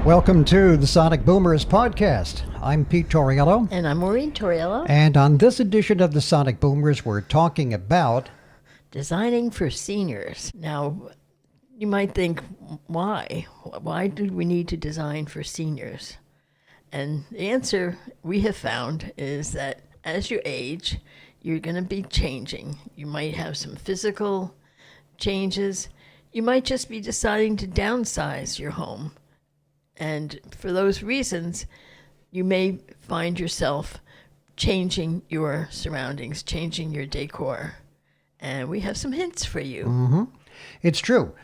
Welcome to the Sonic Boomers podcast. I'm Pete Torriello. And I'm Maureen Torriello. And on this edition of the Sonic Boomers, we're talking about designing for seniors. Now, you might think, why? Why do we need to design for seniors? And the answer we have found is that as you age, you're going to be changing. You might have some physical changes. You might just be deciding to downsize your home. And for those reasons, you may find yourself changing your surroundings, changing your decor. And we have some hints for you. Mm-hmm. It's true.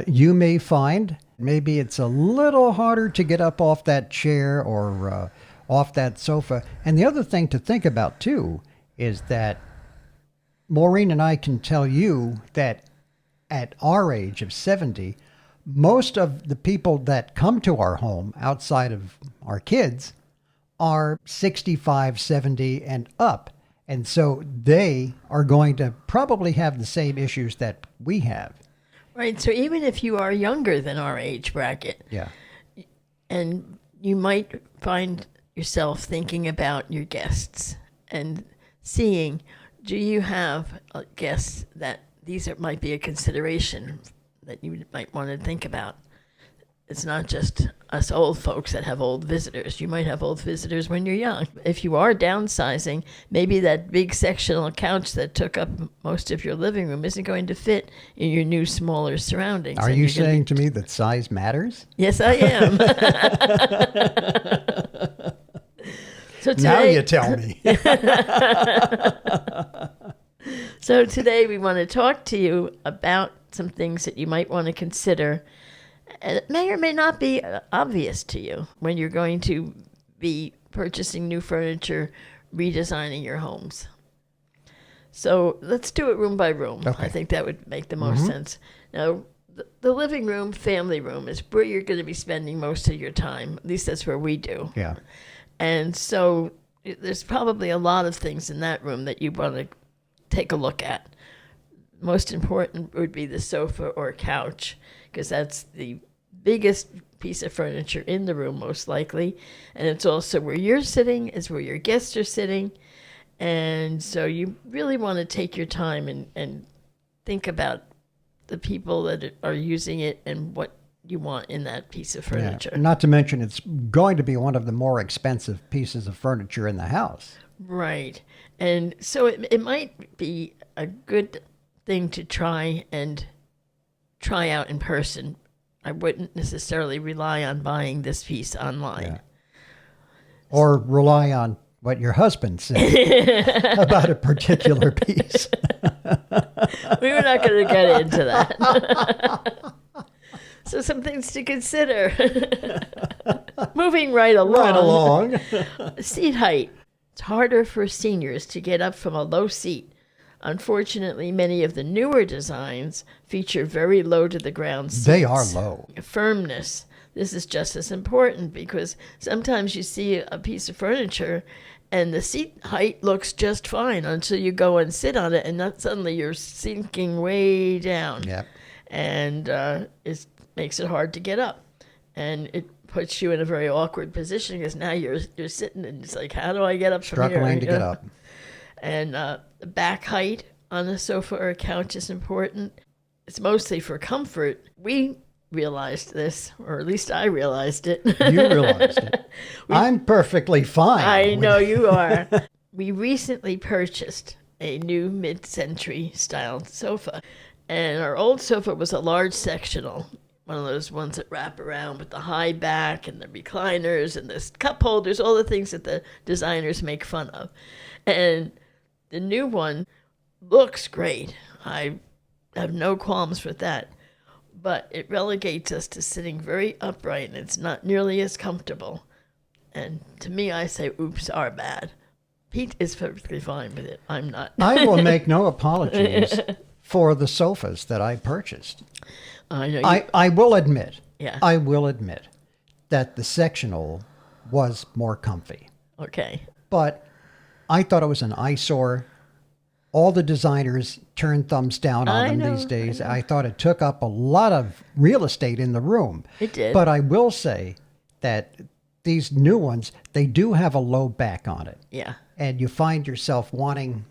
You may find maybe it's a little harder to get up off that chair or off that sofa. And the other thing to think about, too, is that Maureen and I can tell you that at our age of 70, most of the people that come to our home outside of our kids are 65, 70 and up. And so they are going to probably have the same issues that we have. Right. So even if you are younger than our age bracket, yeah, and you might find yourself thinking about your guests and seeing, do you have guests that might be a consideration that you might want to think about. It's not just us old folks that have old visitors. You might have old visitors when you're young. If you are downsizing, maybe that big sectional couch that took up most of your living room isn't going to fit in your new, smaller surroundings. Are you saying to me that size matters? Yes, I am. So today, now you tell me. So today we want to talk to you about some things that you might want to consider. And it may or may not be obvious to you when you're going to be purchasing new furniture, redesigning your homes. So let's do it room by room. Okay. I think that would make the most sense. Now, the living room, family room is where you're going to be spending most of your time. At least that's where we do. Yeah. And so there's probably a lot of things in that room that you want to take a look at. Most important would be the sofa or couch, because that's the biggest piece of furniture in the room, most likely. And it's also where you're sitting, it's where your guests are sitting. And so you really want to take your time and think about the people that are using it and what you want in that piece of furniture. Yeah. Not to mention, it's going to be one of the more expensive pieces of furniture in the house. Right. And so it might be a good thing to try out in person. I wouldn't necessarily rely on buying this piece online. Yeah. Or rely on what your husband said about a particular piece. We were not going to get into that. So some things to consider. Moving right along. Right along. Seat height. It's harder for seniors to get up from a low seat. Unfortunately, many of the newer designs feature very low to the ground seats. They are low. Firmness. This is just as important because sometimes you see a piece of furniture and the seat height looks just fine until you go and sit on it, and then suddenly you're sinking way down. Yep. And it makes it hard to get up. And it puts you in a very awkward position because now you're sitting and it's like, how do I get up from here? Struggling to get up. And the back height on a sofa or a couch is important. It's mostly for comfort. We realized this, or at least I realized it. You realized it. I'm perfectly fine. I know you are. We recently purchased a new mid-century styled sofa. And our old sofa was a large sectional, one of those ones that wrap around with the high back and the recliners and the cup holders, all the things that the designers make fun of. And the new one looks great. I have no qualms with that. But it relegates us to sitting very upright, and it's not nearly as comfortable. And to me, I say, oops, our bad. Pete is perfectly fine with it. I'm not. I will make no apologies for the sofas that I purchased. I know. I will admit. Yeah. I will admit that the sectional was more comfy. Okay. But I thought it was an eyesore. All the designers turn thumbs down on them these days. I thought it took up a lot of real estate in the room. It did. But I will say that these new ones, they do have a low back on it. Yeah. And you find yourself wanting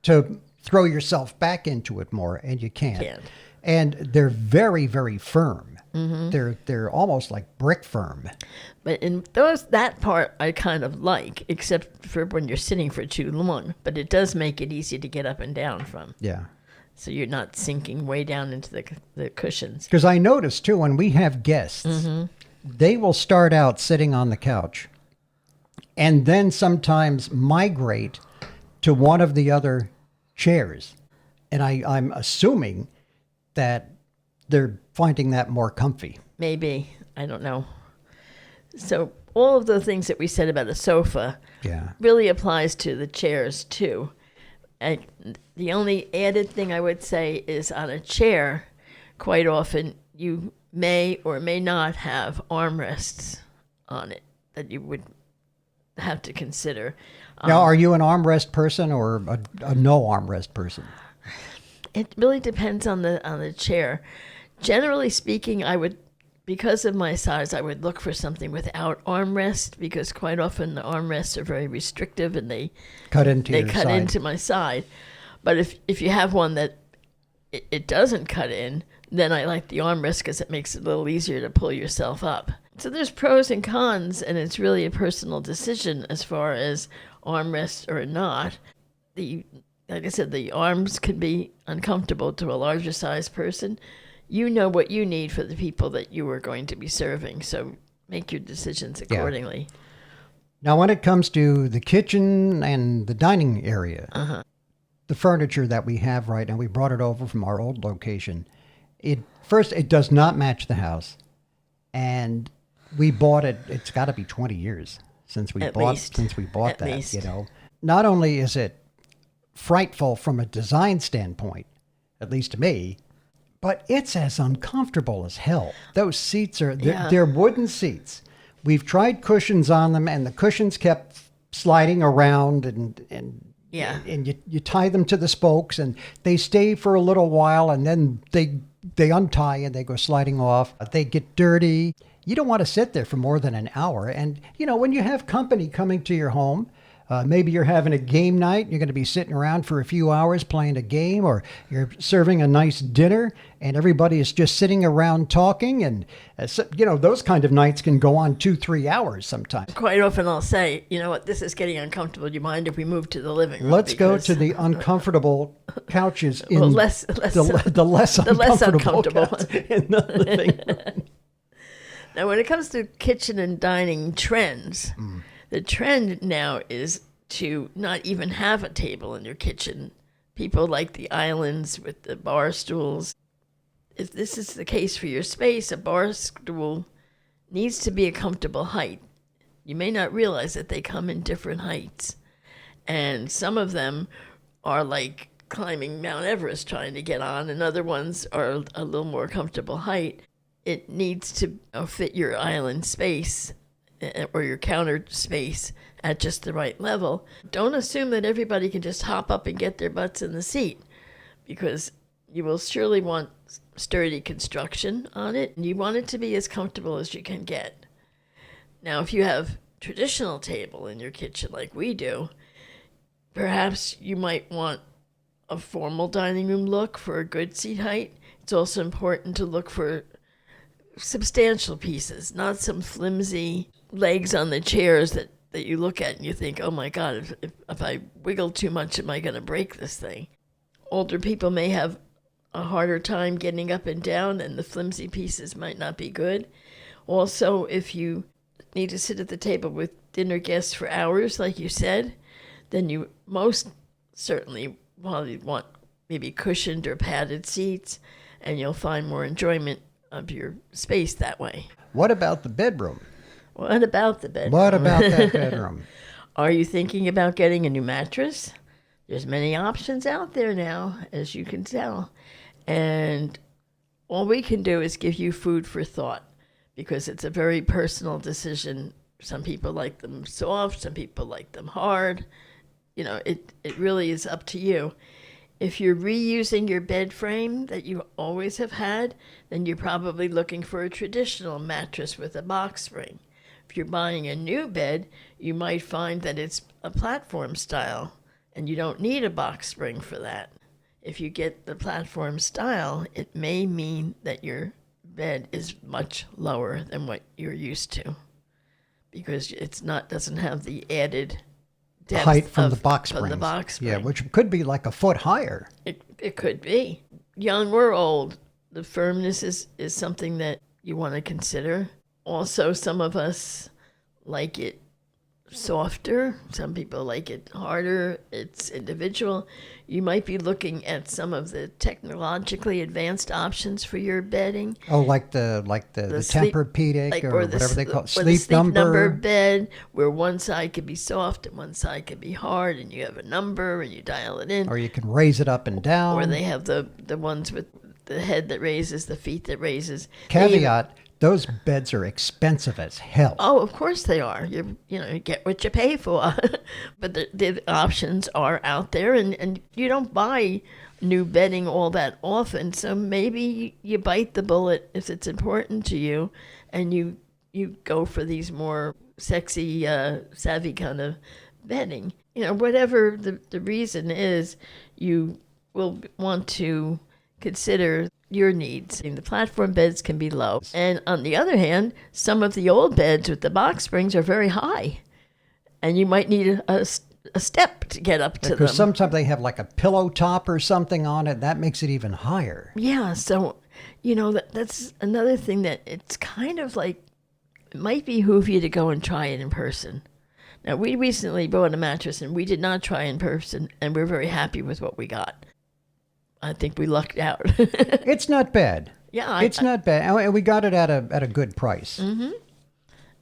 to throw yourself back into it more, and you can't. Can't. And they're very, very firm. They're almost like brick firm. But in that part I kind of like, except for when you're sitting for too long. But it does make it easy to get up and down from. Yeah. So you're not sinking way down into the cushions. Because I notice too, when we have guests, they will start out sitting on the couch and then sometimes migrate to one of the other chairs. And I'm assuming that they're finding that more comfy. Maybe. I don't know. So all of the things that we said about a sofa Yeah. really applies to the chairs too. And the only added thing I would say is on a chair, quite often you may or may not have armrests on it that you would have to consider. Now, are you an armrest person or a no armrest person? It really depends on the chair. Generally speaking, I would, because of my size, I would look for something without armrest, because quite often the armrests are very restrictive and they Cut into they your cut side. into my side. But if you have one that it doesn't cut in, then I like the armrest because it makes it a little easier to pull yourself up. So there's pros and cons, and it's really a personal decision as far as armrest or not. Like I said, the arms can be uncomfortable to a larger size person. You know what you need for the people that you are going to be serving, so make your decisions accordingly. Now, when it comes to the kitchen and the dining area, the furniture that we have right now, we brought it over from our old location. It does not match the house. And we bought it, it's got to be 20 years since we At bought least. At that, least. you know. Not only is it frightful from a design standpoint, at least to me, but it's as uncomfortable as hell. Those seats they're wooden seats. We've tried cushions on them, and the cushions kept sliding around, and you tie them to the spokes, and they stay for a little while, and then they untie and they go sliding off. They get dirty. You don't want to sit there for more than an hour. And, you know, when you have company coming to your home, maybe you're having a game night, you're going to be sitting around for a few hours playing a game, or you're serving a nice dinner and everybody is just sitting around talking. And, you know, those kind of nights can go on 2-3 hours sometimes. Quite often I'll say, you know what, this is getting uncomfortable. Do you mind if we move to the living room? Let's go to the uncomfortable couches in Well, the less uncomfortable couches in the living room. Now, when it comes to kitchen and dining trends, the trend now is to not even have a table in your kitchen. People like the islands with the bar stools. If this is the case for your space, a bar stool needs to be a comfortable height. You may not realize that they come in different heights. And some of them are like climbing Mount Everest trying to get on, and other ones are a little more comfortable height. It needs to fit your island space or your counter space at just the right level. Don't assume that everybody can just hop up and get their butts in the seat, because you will surely want sturdy construction on it, and you want it to be as comfortable as you can get. Now, if you have traditional table in your kitchen like we do, perhaps you might want a formal dining room look for a good seat height. It's also important to look for substantial pieces, not some flimsy legs on the chairs that you look at and you think, oh my God, if I wiggle too much, am I going to break this thing? Older people may have a harder time getting up and down, and the flimsy pieces might not be good. Also, if you need to sit at the table with dinner guests for hours, like you said, then you most certainly want maybe cushioned or padded seats, and you'll find more enjoyment of your space that way. What about the bedroom? What about the bedroom? What about that bedroom? Are you thinking about getting a new mattress? There's many options out there now, as you can tell. And all we can do is give you food for thought, because it's a very personal decision. Some people like them soft, some people like them hard. You know, it really is up to you. If you're reusing your bed frame that you always have had, then you're probably looking for a traditional mattress with a box spring. If you're buying a new bed, you might find that it's a platform style and you don't need a box spring for that. If you get the platform style, it may mean that your bed is much lower than what you're used to because it's not doesn't have the added depth Height from the of box from the springs. box spring. Yeah, which could be like a foot higher. It could be. Young or old, the firmness is something that you want to consider. Also, some of us like it softer. Some people like it harder. It's individual. You might be looking at some of the technologically advanced options for your bedding. Oh, like the sleep- Tempur-Pedic or whatever they call it. or the Sleep number. bed, where one side could be soft and one side could be hard, and you have a number and you dial it in. Or you can raise it up and down. Or they have the ones with the head that raises, the feet that raises. They even- Caveat, those beds are expensive as hell. Oh, of course they are. You get what you pay for. But the options are out there, and you don't buy new bedding all that often. So maybe you bite the bullet if it's important to you, and you go for these more sexy, savvy kind of bedding. Whatever the reason is, you will want to consider your needs. The platform beds can be low. And on the other hand, some of the old beds with the box springs are very high. And you might need a step to get up to them. Because sometimes they have like a pillow top or something on it. That makes it even higher. Yeah, so, that's another thing that it's kind of like, it might behoove you to go and try it in person. Now, we recently bought a mattress and we did not try in person, and we're very happy with what we got. I think we lucked out. It's not bad. Yeah, It's not bad. And we got it at a good price. Mm-hmm.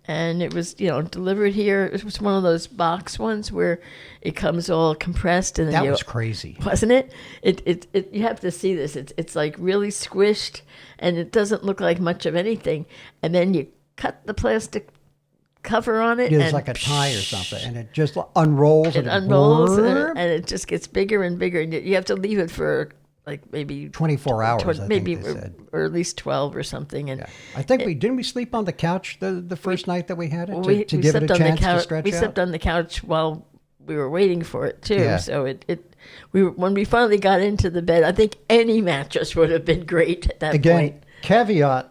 And it was, delivered here. It was one of those box ones where it comes all compressed, and then That was crazy. wasn't it? It you have to see this. It's like really squished, and it doesn't look like much of anything. And then you cut the plastic cover on it. It's and like a tie or something, and it just unrolls. It unrolls, and it just gets bigger and bigger. And you have to leave it for like maybe 24 hours. I maybe think they said. or at least 12 or something. And Yeah. I think didn't we sleep on the couch the first night that we had it we to give it slept a on the chance to couch. stretch We out. slept on the couch while we were waiting for it too. Yeah. So when we finally got into the bed, I think any mattress would have been great at that Again, point. caveat: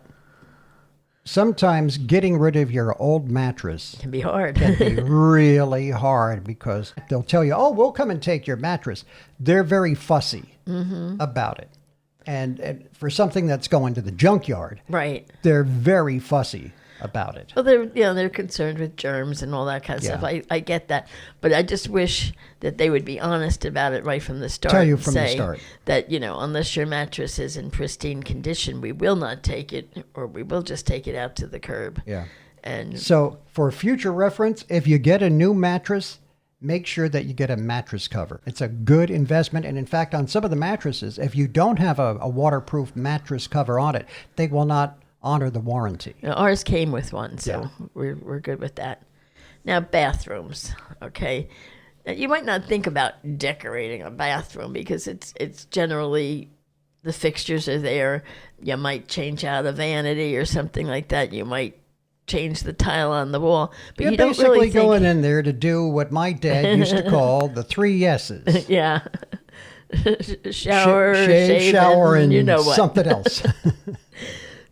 sometimes getting rid of your old mattress It can be hard. can be really hard because they'll tell you, "Oh, we'll come and take your mattress." They're very fussy about it, and for something that's going to the junkyard, Right. they're very fussy about it. Well, they're concerned with germs and all that kind of Yeah. stuff. I get that, but I just wish that they would be honest about it right from the start. Tell you and from the say start. that unless your mattress is in pristine condition, we will not take it, or we will just take it out to the curb. Yeah. And So, for future reference, if you get a new mattress, make sure that you get a mattress cover. It's a good investment. And in fact, on some of the mattresses, if you don't have a waterproof mattress cover on it, they will not honor the warranty. ours came with one, so Yeah. we're good with that. Now, bathrooms. Okay. Now, you might not think about decorating a bathroom because it's generally the fixtures are there. You might change out a vanity or something like that. You might change the tile on the wall, but You're you don't basically really think, going in there to do what my dad used to call the 3 yeses. yeah, shower, Shave, shave, shower, and you know what. something else.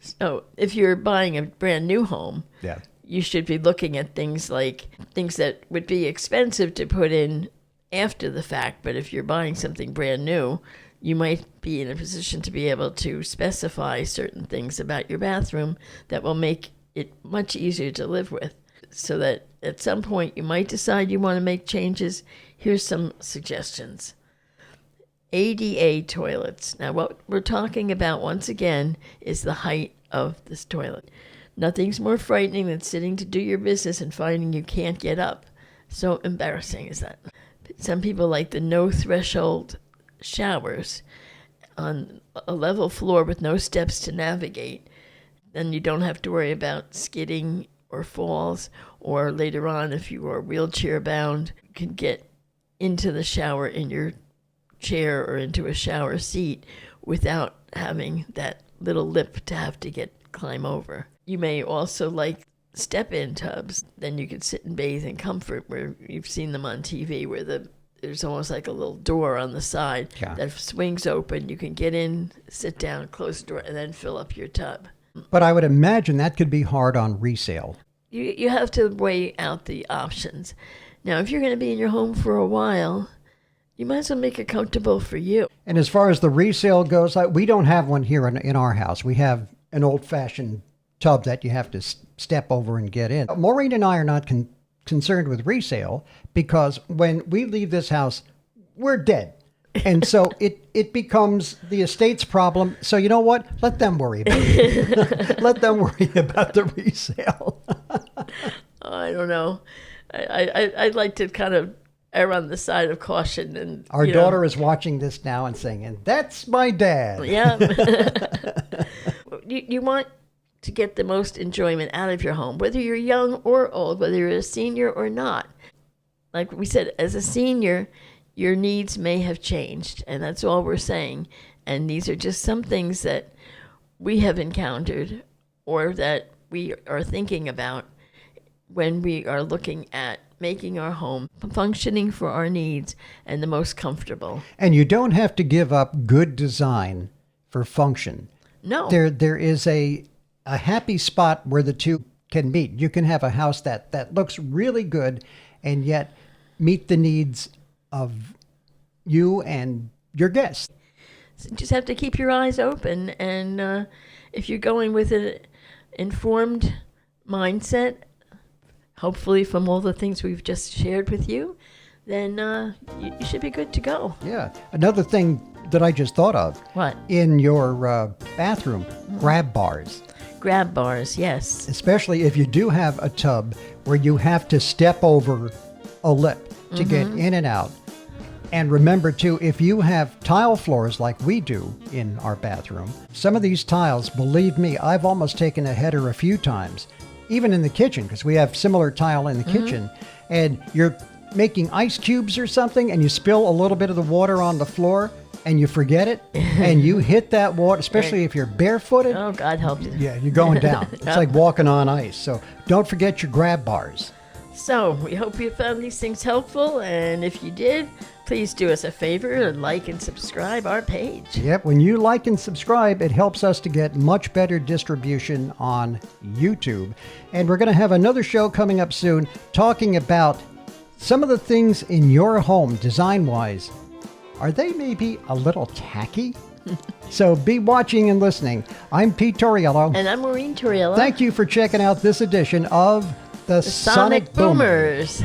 So if you're buying a brand new home, Yeah. you should be looking at things that would be expensive to put in after the fact. But if you're buying something brand new, you might be in a position to be able to specify certain things about your bathroom that will make it much easier to live with. So that at some point you might decide you want to make changes. Here's some suggestions. ADA toilets. Now, what we're talking about, once again, is the height of this toilet. Nothing's more frightening than sitting to do your business and finding you can't get up. So embarrassing is that. Some people like the no-threshold showers on a level floor with no steps to navigate. Then you don't have to worry about skidding or falls, or later on, if you are wheelchair-bound, you can get into the shower in your chair or into a shower seat without having that little lip to have to climb over. You may also like step-in tubs. Then you could sit and bathe in comfort, where you've seen them on TV, where there's almost like a little door on the side that swings open. You can get in, sit down, close the door, and then fill up your tub. But I would imagine that could be hard on resale. You have to weigh out the options. Now, if you're going to be in your home for a while, you might as well make it comfortable for you. And as far as the resale goes, we don't have one here in our house. We have an old-fashioned tub that you have to step over and get in. Maureen and I are not concerned with resale because when we leave this house, we're dead. And so it becomes the estate's problem. So you know what? Let them worry about it. Let them worry about the resale. I don't know. I'd like to kind of err on the side of caution. And our daughter is watching this now and saying, and that's my dad. Yeah. You want to get the most enjoyment out of your home, whether you're young or old, whether you're a senior or not. Like we said, as a senior, your needs may have changed, and that's all we're saying. And these are just some things that we have encountered or that we are thinking about when we are looking at making our home functioning for our needs and the most comfortable. And you don't have to give up good design for function. No. There is a happy spot where the two can meet. You can have a house that looks really good and yet meet the needs of you and your guests. So you just have to keep your eyes open, and if you're going with an informed mindset, hopefully from all the things we've just shared with you, then you should be good to go. Yeah. Another thing that I just thought of. What? In your bathroom, grab bars. Grab bars, yes. Especially if you do have a tub where you have to step over a lip to get in and out. And remember too, if you have tile floors like we do in our bathroom, some of these tiles, believe me, I've almost taken a header a few times, even in the kitchen, because we have similar tile in the kitchen, and you're making ice cubes or something and you spill a little bit of the water on the floor and you forget it and you hit that water, especially if you're barefooted. Oh, God help you. Yeah, you're going down. It's like walking on ice. So don't forget your grab bars. So we hope you found these things helpful, and if you did, please do us a favor and like and subscribe our page. Yep, when you like and subscribe, it helps us to get much better distribution on YouTube. And we're going to have another show coming up soon talking about some of the things in your home, design-wise. Are they maybe a little tacky? So be watching and listening. I'm Pete Torriello. And I'm Maureen Torriello. Thank you for checking out this edition of the Sonic Boomers.